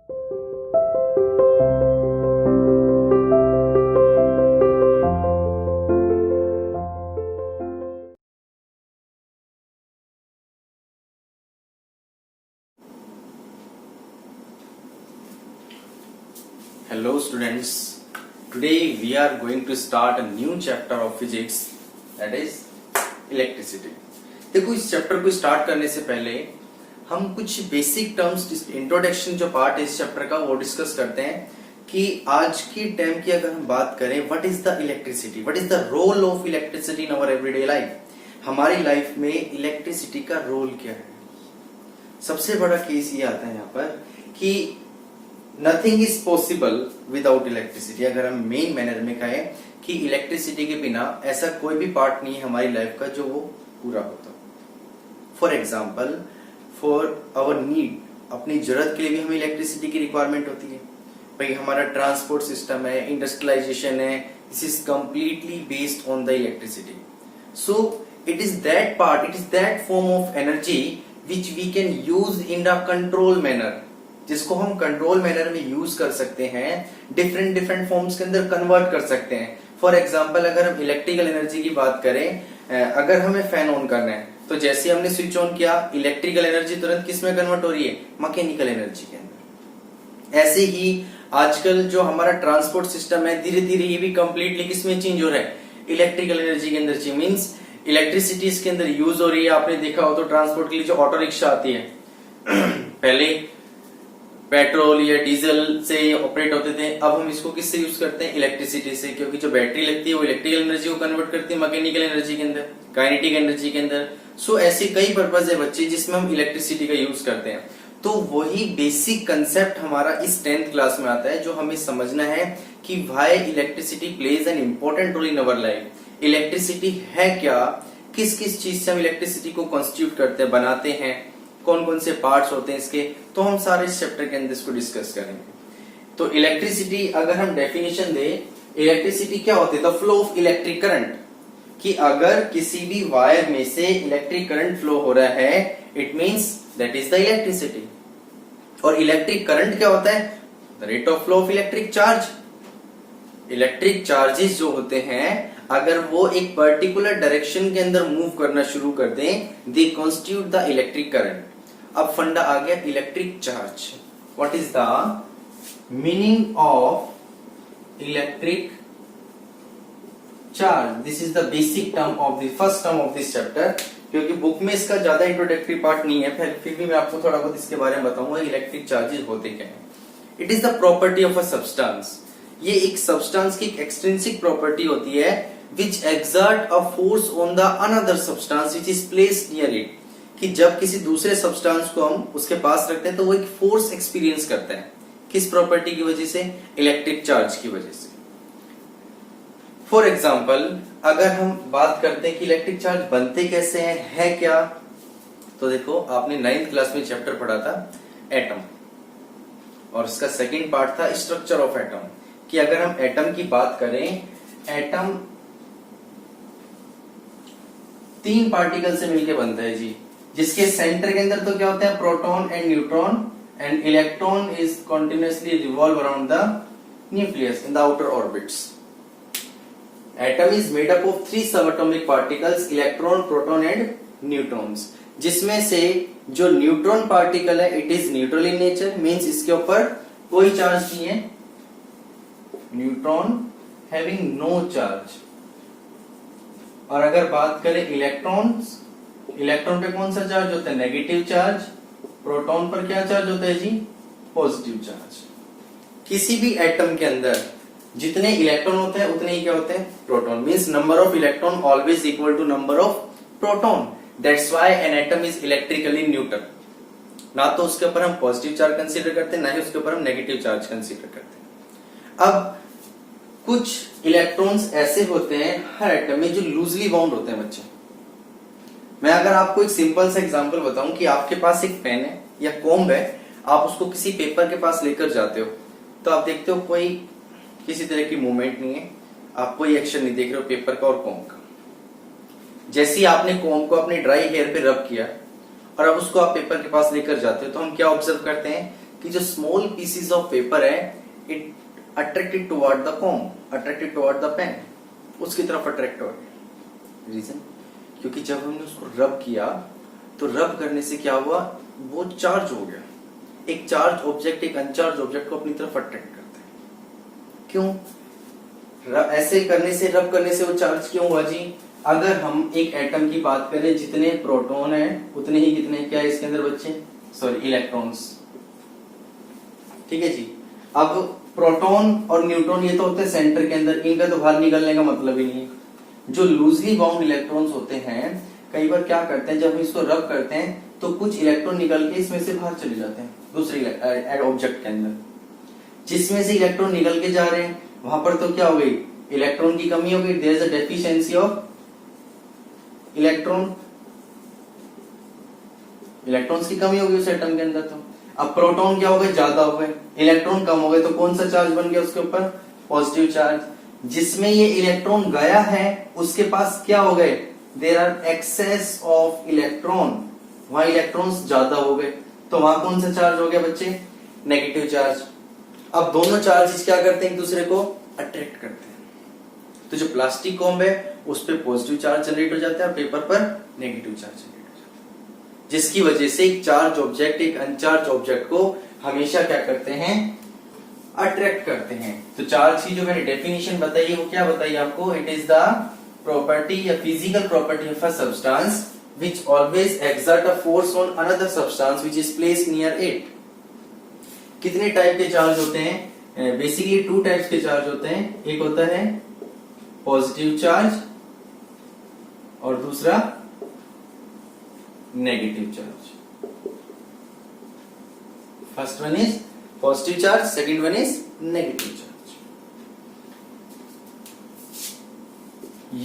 Hello students, today we are going to start a new chapter of physics, that is electricity. देखो, इस chapter को start करने से पहले हम कुछ बेसिक टर्म्स, इंट्रोडक्शन जो पार्ट है इस चैप्टर का वो डिस्कस करते हैं कि आज की टाइम की अगर हम बात करें, what is the electricity, what is the role of electricity in our everyday life. हमारी लाइफ में इलेक्ट्रिसिटी का रोल क्या है. सबसे बड़ा केस ये आता है यहाँ पर कि nothing is possible without electricity. अगर हम मेन मैनर में कहें कि इलेक्ट्रिसिटी के बिना ऐसा कोई भी पार्ट नहीं है हमारी लाइफ का जो वो पूरा होता. For example, for our need, अपनी जरूरत के लिए भी हमें इलेक्ट्रिसिटी की रिक्वायरमेंट होती है. भाई हमारा ट्रांसपोर्ट सिस्टम है, इंडस्ट्रियलाइजेशन है, this is completely based on the electricity. So it is that part, it is that form of energy which we can use in the control manner, जिसको हम control manner में use कर सकते हैं, different forms के अंदर convert कर सकते हैं. फॉर एग्जांपल, अगर हम इलेक्ट्रिकल एनर्जी की बात करें, अगर हमें फैन ऑन करना है तो जैसे हमने स्विच ऑन किया, इलेक्ट्रिकल एनर्जी तुरंत किस में कन्वर्ट हो रही है, मैकेनिकल एनर्जी के अंदर. ऐसे ही आजकल जो हमारा ट्रांसपोर्ट सिस्टम है, धीरे धीरे ये भी कंप्लीटली किस में चेंज हो रहा है, इलेक्ट्रिकल एनर्जी के अंदर चेंज. मीन्स इलेक्ट्रिसिटी इसके अंदर यूज हो रही है. आपने देखा हो तो ट्रांसपोर्ट के लिए जो ऑटो रिक्शा आती है पहले पेट्रोल या डीजल से ऑपरेट होते थे, अब हम इसको किससे यूज करते हैं, इलेक्ट्रिसिटी से, क्योंकि जो बैटरी लगती है वो इलेक्ट्रिकल एनर्जी को कन्वर्ट करती है मैकेनिकल एनर्जी के अंदर, काइनेटिक एनर्जी के अंदर. सो ऐसे कई पर्पज है बच्चे जिसमें हम इलेक्ट्रिसिटी का यूज करते हैं. तो वही बेसिक कंसेप्ट हमारा इस 10th क्लास में आता है, जो हमें समझना है कि why electricity plays an important role in our life. Electricity है क्या, किस किस चीज से हम इलेक्ट्रिसिटी को कॉन्स्टिट्यूट करते हैं, बनाते हैं, कौन कौन से पार्ट्स होते हैं इसके, तो हम सारे इस चैप्टर के अंदर इसको डिस्कस करेंगे. तो इलेक्ट्रिसिटी अगर हम डेफिनेशन दे, इलेक्ट्रिसिटी क्या होती है, the flow of electric current, कि अगर किसी भी वायर में से इलेक्ट्रिक करंट फ्लो हो रहा है, it means that is the electricity. और इलेक्ट्रिक करंट क्या होता है, the rate of flow of electric charge. Electric charges जो होते हैं, अगर वो एक पर्टिकुलर डायरेक्शन के अंदर मूव करना शुरू कर दें, they constitute the electric current. अब फंडा आ गया electric charge. What is the meaning of electric charge. This is the basic term of the first term of this chapter. क्योंकि बुक में इसका ज्यादा इंट्रोडक्टरी पार्ट नहीं है, फिर भी मैं आपको थोड़ा बहुत इसके बारे में बताऊंगा इलेक्ट्रिक चार्जेस होते क्या है. It is the property of a substance. ये एक सब्सटेंस की एक्सट्रिंसिक प्रॉपर्टी होती है which exert a force on the another substance which is placed near it. कि जब किसी दूसरे सब्सटेंस को हम उसके पास रखते हैं तो वो एक फोर्स एक्सपीरियंस करता है. किस प्रॉपर्टी की वजह से, इलेक्ट्रिक चार्ज की वजह से. फॉर एग्जाम्पल, अगर हम बात करते हैं कि इलेक्ट्रिक चार्ज बनते कैसे हैं, है क्या, तो देखो आपने 9th क्लास में चैप्टर पढ़ा था एटम, और इसका सेकेंड पार्ट था स्ट्रक्चर ऑफ एटम. कि अगर हम एटम की बात करें, एटम 3 पार्टिकल से मिलकर बनता है जी, जिसके सेंटर के अंदर तो क्या होता है, proton and neutron, and electron is continuously revolve around the nucleus in the outer orbits. Atom is made up of 3 subatomic particles, electron, proton and neutrons, जिसमें से जो न्यूट्रॉन पार्टिकल है it is neutral in nature, means इसके ऊपर कोई charge नहीं है, neutron having no charge. और अगर बात करें इलेक्ट्रॉन्स, इलेक्ट्रॉन पे कौन सा चार्ज होता है, नेगेटिव चार्ज. प्रोटॉन पर क्या चार्ज होता है जी, पॉजिटिव चार्ज. किसी भी एटम के अंदर जितने इलेक्ट्रॉन होते हैं उतने ही क्या होते हैं, proton. Means number of electron always equal to number of proton. That's why an atom is electrically neutral. ना तो उसके ऊपर हम पॉजिटिव चार्ज कंसीडर करते हैं, ना ही उसके ऊपर हम नेगेटिव चार्ज कंसीडर करते हैं. अब कुछ इलेक्ट्रॉन्स ऐसे होते हैं हर एटम में जो लूजली बाउंड होते हैं बच्चे. मैं अगर आपको एक सिंपल सा एग्जांपल बताऊं कि आपके पास एक पेन है या कॉम्ब है, आप उसको किसी पेपर के पास लेकर जाते हो, तो आप देखते हो कोई किसी तरह की मूवमेंट नहीं है, आप कोई एक्शन नहीं देख रहे हो पेपर का और कॉम्ब का. जैसे ही आपने कॉम्ब को अपने ड्राई हेयर पे रब किया और अब उसको आप पेपर के पास लेकर जाते हो, तो हम क्या ऑब्जर्व करते हैं कि जो स्मॉल पीसीज ऑफ पेपर है it attracted toward the comb, attracted toward the pen, उसकी तरफ अट्रैक्ट हो गए। रीजन, क्योंकि जब हमने उसको रब किया तो रब करने से क्या हुआ, वो चार्ज हो गया। एक चार्ज ऑब्जेक्ट एक अनचार्ज ऑब्जेक्ट को अपनी तरफ अट्रैक्ट करता है। क्यों? ऐसे करने से, रब करने से वो चार्ज क्यों हुआ जी? अगर हम एक एटम की बात करें, जितने प्रोटॉन है उतने ही कितने क्या है इसके अंदर बच्चे, सॉरी इलेक्ट्रॉन्स, ठीक है जी। अब प्रोटॉन और न्यूट्रॉन ये तो होते हैं सेंटर के अंदर, इनका तो बाहर निकलने का मतलब ही नहीं है। जो लूजली बाउंड इलेक्ट्रॉन्स होते हैं, कई बार क्या करते हैं, जब हम इसको रब करते हैं तो कुछ इलेक्ट्रॉन निकल के इसमें से बाहर चले जाते हैं दूसरे ऑब्जेक्ट के अंदर। जिसमें से इलेक्ट्रॉन निकल के जा रहे हैं वहां पर तो क्या हो गई, इलेक्ट्रॉन की कमी हो गई, there is a deficiency of electron, electrons की कमी हो गई उस एटम के अंदर। तो अब प्रोटॉन क्या हो गए, ज्यादा हो गए, इलेक्ट्रॉन कम हो गए, तो कौन सा चार्ज बन गया उसके ऊपर, पॉजिटिव चार्ज। जिसमें ये इलेक्ट्रॉन गया है उसके पास क्या हो गए, there are excess of electron, वहां इलेक्ट्रॉन्स ज्यादा हो गए, तो वहां कौन सा चार्ज हो गया बच्चे, नेगेटिव चार्ज। अब दोनों चार्जेस क्या करते हैं, एक दूसरे को अट्रैक्ट करते हैं। तो जो प्लास्टिक कॉम्ब है उस पे पॉजिटिव चार्ज जनरेट हो जाता है, पेपर पर नेगेटिव चार्ज जनरेट हो जाता है, जिसकी वजह से एक चार्ज ऑब्जेक्ट एक अनचार्ज ऑब्जेक्ट को हमेशा क्या करते हैं, अट्रैक्ट करते हैं। तो चार्ज की जो मैंने डेफिनेशन बताई है वो क्या बताई आपको, इट इज द प्रॉपर्टी या physical property of a substance which always exert a force on another substance which is placed near it। कितने टाइप के चार्ज होते हैं, बेसिकली 2 टाइप्स के चार्ज होते हैं, एक होता है पॉजिटिव चार्ज और दूसरा negative charge. First one is positive charge, second one is negative charge.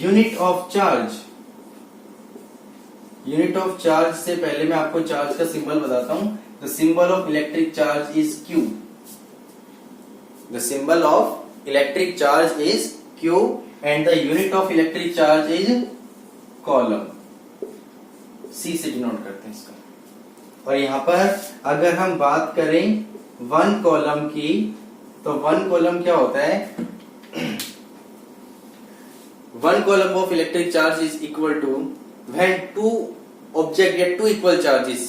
Unit of charge, unit of charge से पहले मैं आपको चार्ज का सिंबल बताता हूं। The symbol of electric charge is Q। The symbol of electric charge is Q and the unit of electric charge is column. C से denote करते हैं इसका। और यहां पर अगर हम बात करें 1 कॉलम की, तो 1 कॉलम क्या होता है, 1 coulomb of electric charge is equal to when 2 object get 2 equal charges।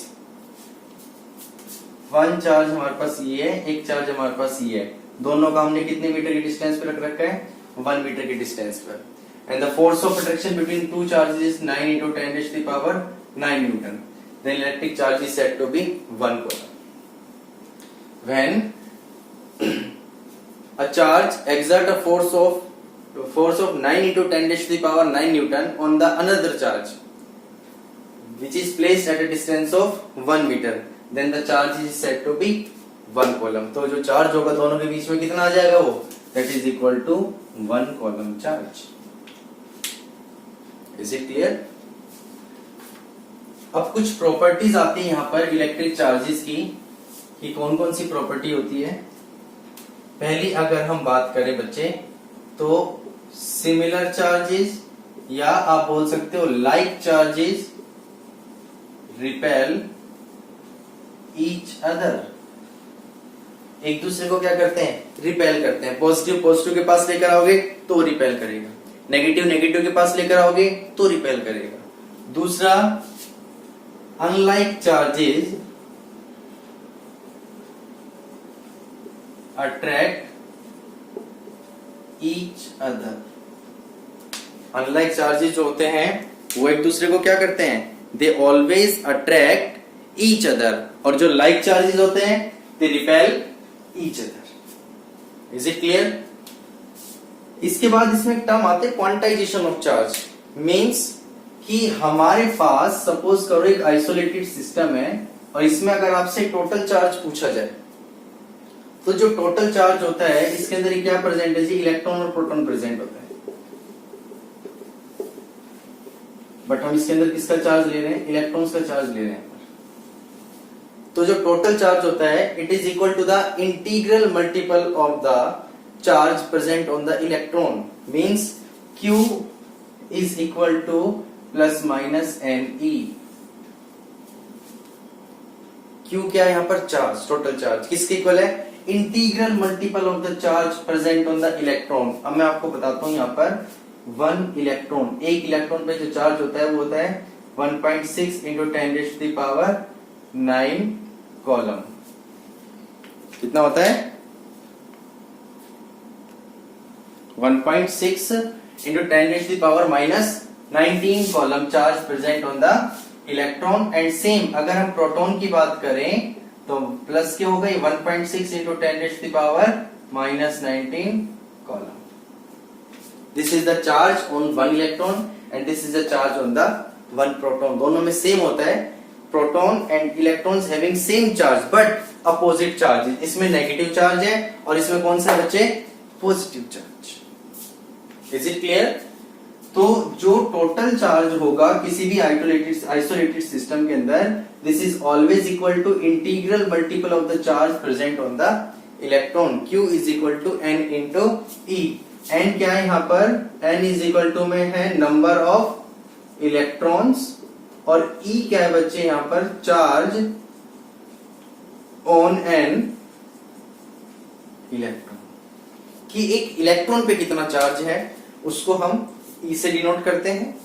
1 charge हमारे पास ये है, एक चार्ज हमारे पास ये है, दोनों का हमने कितने मीटर की डिस्टेंस पे रख रखा है, 1 मीटर की डिस्टेंस पर। And the force of attraction between 2 charges is 9 into 10 raised to the power 9 Newton। The electric charge is said to be 1 coulomb। When a charge exert a force of 9 into 10 raised to the power 9 Newton on the another charge which is placed at a distance of 1 meter, then the charge is said to be 1 coulomb। तो जो charge होगा दोनों के बीच में कितना आ जाएगा वो, that is equal to 1 coulomb charge। Is it clear? अब कुछ प्रॉपर्टीज आती है यहाँ पर इलेक्ट्रिक चार्जेस की, कि कौन कौन सी प्रॉपर्टी होती है। पहली अगर हम बात करें बच्चे, तो सिमिलर चार्जेस या आप बोल सकते हो like charges repel each other. एक दूसरे को क्या करते हैं, रिपेल करते हैं। पॉजिटिव पॉजिटिव के पास लेकर आओगे तो रिपेल करेगा, नेगेटिव नेगेटिव के पास लेकर आओगे तो रिपेल करेगा। दूसरा, unlike charges attract each other. Unlike charges जो होते हैं वो एक दूसरे को क्या करते हैं, they always attract each other. और जो लाइक चार्जेस होते हैं they repel each other. Is it clear? इसके बाद इसमें एक टर्म आते हैं क्वांटाइजेशन ऑफ चार्ज। मींस कि हमारे पास सपोज करो एक आइसोलेटेड सिस्टम है और इसमें अगर आपसे टोटल चार्ज पूछा जाए, तो जो टोटल चार्ज होता है इसके अंदर क्या प्रेजेंट है जी, इलेक्ट्रॉन और प्रोटॉन प्रेजेंट होता है। बट हम इसके अंदर किसका चार्ज ले रहे हैं, इलेक्ट्रॉन्स का चार्ज ले रहे हैं। तो जो टोटल चार्ज होता है it is equal to the integral multiple of the charge present on the electron. Means Q is equal to plus minus N E. Q क्या है यहाँ पर? Charge, total charge. किसके इक्वल है? Integral multiple of the charge present on the electron. अब मैं आपको बताता हूँ यहाँ पर 1 इलेक्ट्रॉन, एक इलेक्ट्रॉन पे जो चार्ज होता है वो होता है 1.6 इंटू 10⁹ कॉलम। कितना होता है? 1.6 into 10⁻⁻19 column charge present on the electron. And same अगर हम प्रोटॉन की बात करें तो प्लस क्या हो गई? 1.6 into 10⁻⁻19 column. This is the charge on 1 electron and this is the charge on the 1 proton. दोनों में सेम होता है, proton and electrons having same charge but opposite charge. इसमें नेगेटिव चार्ज है और इसमें कौन सा बच्चे? Positive charge. Is it clear? तो जो टोटल चार्ज होगा किसी भी आइसोलेटेड सिस्टम के अंदर, this is always equal to integral multiple of the charge present on the electron. Q is equal to N into E। N क्या है यहाँ पर? N इज इक्वल टू में है नंबर ऑफ इलेक्ट्रॉन्स और E क्या है बच्चे यहाँ पर? Charge on an electron. कि एक इलेक्ट्रॉन पे कितना चार्ज है उसको हम E से डिनोट करते हैं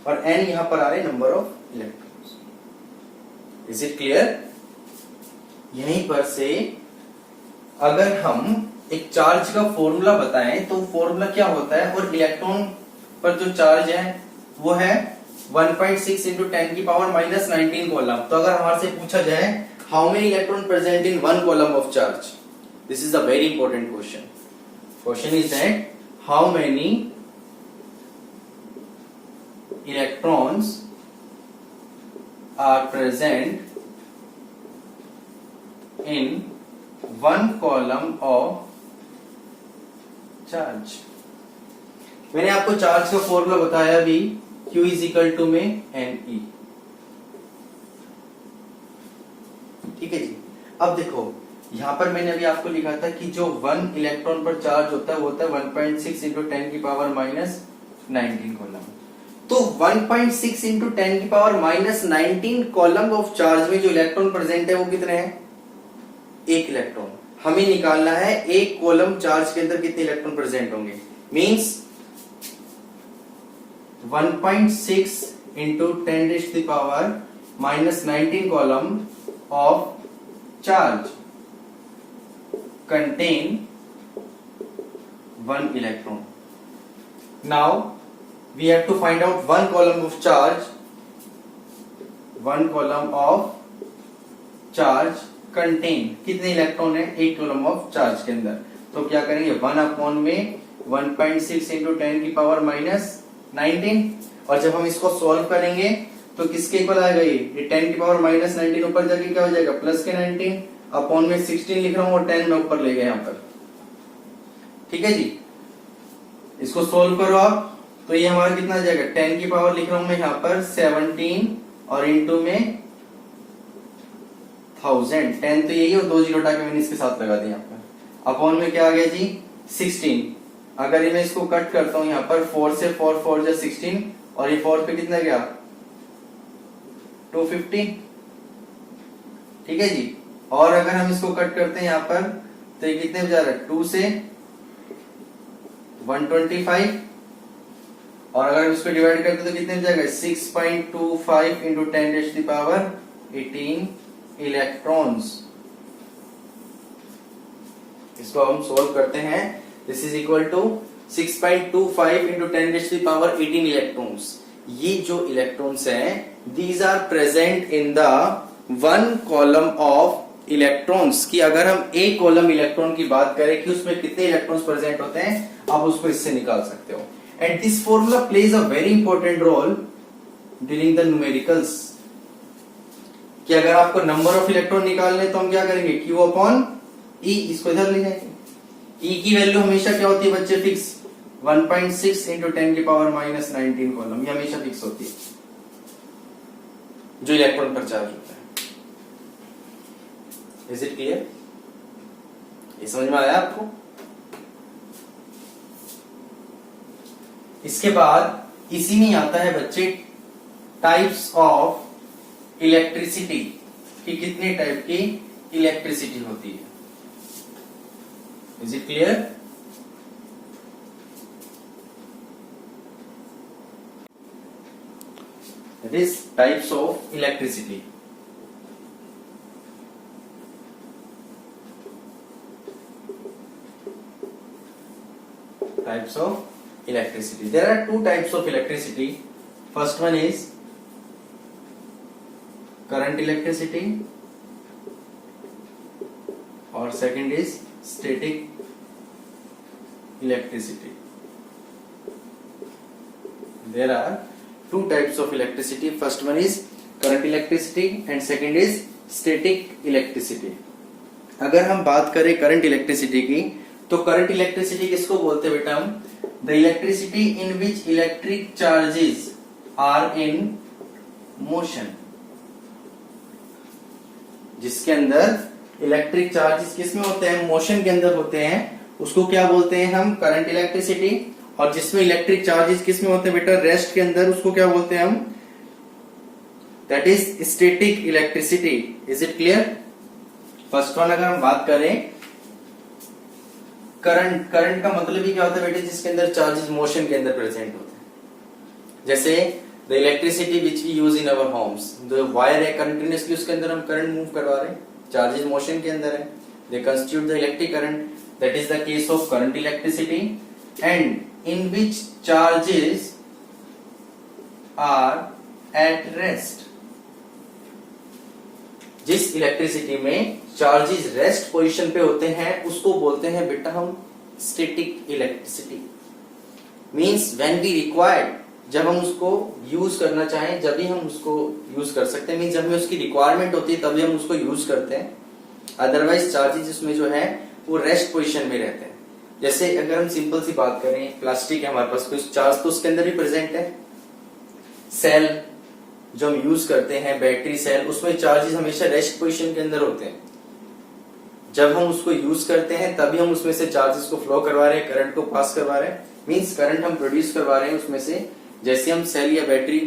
और N यहां पर आ रहे number of electrons. Is it clear? यहीं पर से अगर हम एक चार्ज का फॉर्मूला बताएं तो फॉर्मूला क्या होता है? और इलेक्ट्रॉन पर जो चार्ज है वो है 1.6 इंटू 10⁻⁻19 कॉलम। तो अगर हमारे से पूछा जाए how many electron present in 1 coulomb of charge, this is a very important question. Question is that how many electrons are present in 1 column of charge। मैंने आपको चार्ज का फॉर्मूला बताया अभी, Q इज इक्वल टू में Ne। ठीक है जी। अब देखो यहां पर मैंने अभी आपको लिखा था कि जो 1 इलेक्ट्रॉन पर चार्ज होता है वो होता है 1.6 इंटू 10⁻⁻19 कॉलम। तो 1.6 इंटू 10⁻⁻19 कॉलम ऑफ चार्ज में जो इलेक्ट्रॉन प्रेजेंट है वो कितने हैं? एक इलेक्ट्रॉन। हमें निकालना है एक कॉलम चार्ज के अंदर कितने इलेक्ट्रॉन प्रेजेंट होंगे। Means 1.6 into 10⁻⁻19 column of charge contain 1 electron. Now we have to find out one column of charge. One column of charge contain कितने इलेक्ट्रॉन है एक कॉलम ऑफ चार्ज के अंदर? तो क्या करेंगे 1 में 1.6 इंटू 10⁻⁻19 और जब हम इसको सॉल्व करेंगे तो किसके इक्वल आएगा? ये 10⁻⁻19 ऊपर जाके क्या हो जाएगा? प्लस के 19 अपॉन में 16 लिख रहा हूं और 10 में ऊपर ले गए यहां पर। ठीक है जी। इसको सोल्व करो आप तो ये हमारा कितना आ जाएगा? 10 की पावर लिख रहा हूं मैं यहां पर 17 और इंटू में 1000। 10 तो यही और 2 जीरो हटा के मैंने इसके साथ लगा दिया यहां पर। अपॉन में क्या आ गया जी? 16। अगर मैं इसको कट करता हूं यहां पर 4 से 4 जा 16 और ये 4 पे कितना गया? 250। ठीक है जी। और अगर हम इसको कट करते हैं यहां पर तो ये कितने बजा रहा है? 2 से 125 और अगर हम इसको डिवाइड करते तो कितने बजाएगा? 6.25 इंटू 10⁻18 इलेक्ट्रॉन्स। इसको हम सोल्व करते हैं। This is equal to 6.25 into 10⁻18 electrons. ये जो इलेक्ट्रॉन्स हैं these are present in the 1 coulomb of electrons. की अगर हम एक कॉलम इलेक्ट्रॉन की बात करें कि उसमें कितने इलेक्ट्रॉन्स प्रेजेंट होते हैं, आप उसको इससे निकाल सकते हो। And this formula plays a very important role during the numericals. कि अगर आपको नंबर ऑफ इलेक्ट्रॉन निकालने तो हम क्या करेंगे? Q upon E। इसको इधर ले जाएंगे। E की वैल्यू हमेशा क्या होती है बच्चे? Fix 1.6 into 10⁻⁻19 column. ये हमेशा फिक्स होती है जो इलेक्ट्रॉन पर चार्ज होता है। Is it clear? ये समझ में आया आपको? इसके बाद इसी में आता है बच्चे टाइप्स ऑफ इलेक्ट्रिसिटी। कि कितने टाइप की इलेक्ट्रिसिटी होती है। Is it clear? That is types of electricity. Types of electricity. There are two types of electricity. First one is current electricity or second is static electricity. There are two types of electricity. First one is current electricity and second is static electricity. अगर हम बात करें current electricity की, तो current electricity किसको बोलते हैं बेटा हम? The electricity in which electric charges are in motion. जिसके अंदर इलेक्ट्रिक चार्जेस किसमें होते हैं? मोशन के अंदर होते हैं, उसको क्या बोलते हैं हम? Current electricity. और जिसमें इलेक्ट्रिक चार्जेस किसमें होते हैं बेटा? रेस्ट के अंदर, उसको क्या बोलते हैं हम? That is static electricity. Is it clear? First one अगर हम बात करें, करंट का मतलब ही क्या होता है बेटे? जिसके अंदर चार्जेस मोशन के अंदर प्रेजेंट होते हैं। जैसे the electricity which we use in our homes, जो वायर है कंटिन्यूअसली, उसके अंदर हम करंट मूव करवा रहे हैं, चार्जेस मोशन के अंदर है, they constitute the electric current. That is the case of current electricity. And in which charges are at rest. जिस इलेक्ट्रिसिटी में चार्जेस रेस्ट पोजीशन पे होते हैं, उसको बोलते हैं बेटा हम static electricity. Means when we required, जब हम उसको यूज करना चाहें, जब भी हम उसको यूज कर सकते हैं। मींस जब हमें उसकी रिक्वायरमेंट होती है तभी हम उसको यूज करते हैं। अदरवाइज चार्जेस उसमें जो है वो रेस्ट पोजीशन में रहते हैं। जैसे अगर हम सिंपल सी बात करें, प्लास्टिक है हमारे पास, कुछ चार्ज तो उसके अंदर ही प्रेजेंट है। सेल जो हम यूज करते हैं, बैटरी सेल, उसमें चार्जेस हमेशा रेस्ट पोजीशन के अंदर होते हैं। जब हम उसको यूज करते हैं तभी हम उसमें से चार्जेस को फ्लो करवा रहे हैं, करंट को पास करवा रहे हैं। मींस करंट हम प्रोड्यूस करवा रहे हैं उसमें से। जैसे हम सेल या बैटरी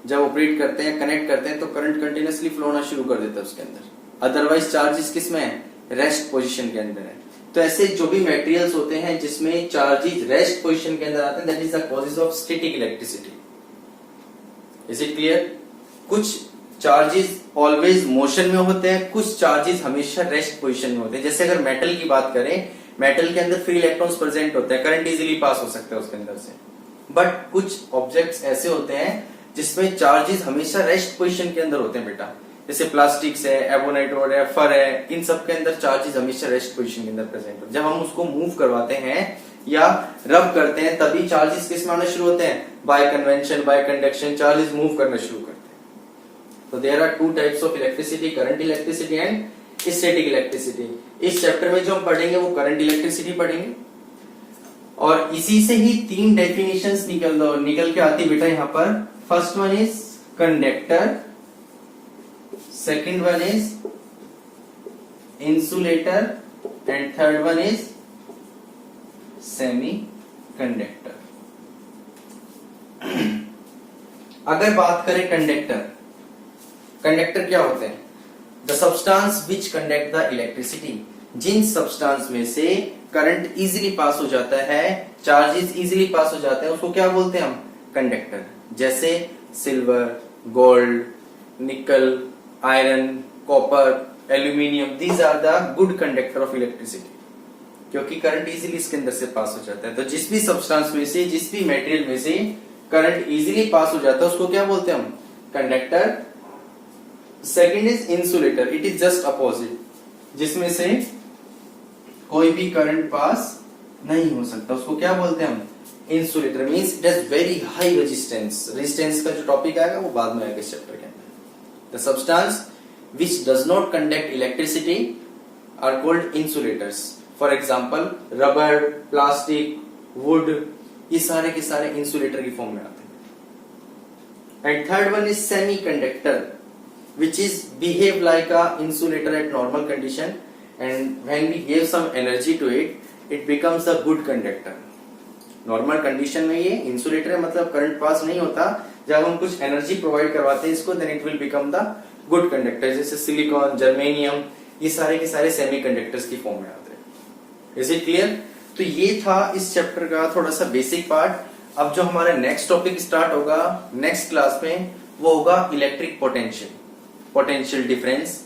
जब ऑपरेट करते हैं, कनेक्ट करते हैं, तो करंट कंटिन्यूअसली फ्लो होना शुरू कर देता है उसके अंदर। अदरवाइज चार्जेस किस में है? रेस्ट पोजीशन के अंदर है। तो ऐसे जो भी मटेरियल्स होते हैं जिसमें चार्जेस रेस्ट पोजीशन के अंदर आते हैं, that is the causes of static electricity. Is it clear? कुछ चार्जेस ऑलवेज मोशन में होते हैं, कुछ चार्जेस हमेशा रेस्ट पोजीशन में होते हैं। जैसे अगर मेटल की बात करें, मेटल के अंदर फ्री इलेक्ट्रॉन्स प्रेजेंट होते हैं, करंट इजीली पास हो सकता है उसके अंदर से। बट कुछ ऑब्जेक्ट्स ऐसे होते हैं जिसमें चार्जेस हमेशा रेस्ट पोजीशन के अंदर होते हैं बेटा। जैसे प्लास्टिक्स है, एबोनाइट रोड है, फर है, इन सब के अंदर चार्जेस हमेशा रेस्ट पोजीशन के अंदर प्रेजेंट होते हैं। जब हम उसको मूव करवाते हैं या रब करते हैं, तभी चार्जेस किस में आना शुरू होते हैं? By convention, by conduction charges move करना शुरू करते हैं। तो there are two types of electricity, current electricity and static electricity. इस चैप्टर में जो हम पढ़ेंगे वो करंट इलेक्ट्रिसिटी पढ़ेंगे, और इसी से ही तीन डेफिनेशंस निकल के आती बेटा यहाँ पर। First one is conductor, second one is insulator and third one is semiconductor. अगर बात करें कंडक्टर, कंडक्टर क्या होते हैं? The substance which conduct the electricity. जिन सब्सटेंस में से करंट इजीली पास हो जाता है, चार्जेस इजीली पास हो जाते हैं, उसको क्या बोलते हैं हम? कंडक्टर। जैसे silver, gold, nickel, iron, copper, aluminium, these are the good conductor of electricity, क्योंकि करंट इजीली इसके अंदर से पास हो जाता है। तो जिस भी सब्सटेंस में से, जिस भी मटेरियल में से करंट इजीली पास हो जाता है, उसको क्या बोलते हैं हम? Conductor. Second is insulator, it is just opposite, जिसमें से कोई भी करंट पास नहीं हो सकता, उसको क्या बोलते हैं हम? Insulator. Means it has very high resistance. Resistance का जो टॉपिक आएगा वो बाद में आएगा इस चैप्टर के अंदर। The substance which does not conduct electricity are called insulators. For example rubber, plastic, wood, ये सारे के सारे इंसुलेटर की फॉर्म में आते हैं। And third one is semi conductor, which is behave like a insulator at normal condition, and when we give some energy to it, it becomes a good conductor. Normal condition में ये insulator है, मतलब current pass नहीं होता। जब हम कुछ energy provide करवाते हैं इसको, then it will become the good conductor, जैसे सिलिकॉन, जर्मेनियम, ये सारे के सारे सेमीकंडक्टर्स की फॉर्म में आते हैं। Is it clear? तो ये था इस चैप्टर का थोड़ा सा बेसिक पार्ट। अब जो हमारा नेक्स्ट टॉपिक स्टार्ट होगा नेक्स्ट क्लास में, वो होगा इलेक्ट्रिक पोटेंशियल, पोटेंशियल डिफरेंस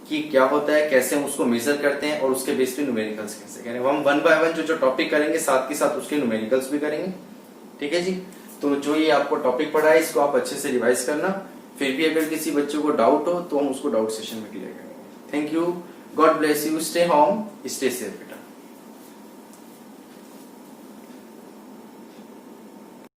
कि क्या होता है, कैसे हम उसको मेजर करते हैं और उसके बेस पे न्यूमेरिकल्स कैसे करें। हम वन बाय वन जो टॉपिक करेंगे साथ के साथ उसके न्यूमेरिकल्स भी करेंगे। ठीक है जी। तो जो ये आपको टॉपिक पढ़ा है इसको आप अच्छे से रिवाइज करना। फिर भी अगर किसी बच्चे को डाउट हो तो हम उसको डाउट सेशन में क्लियर करेंगे। Thank you, God bless you, stay home, stay safe.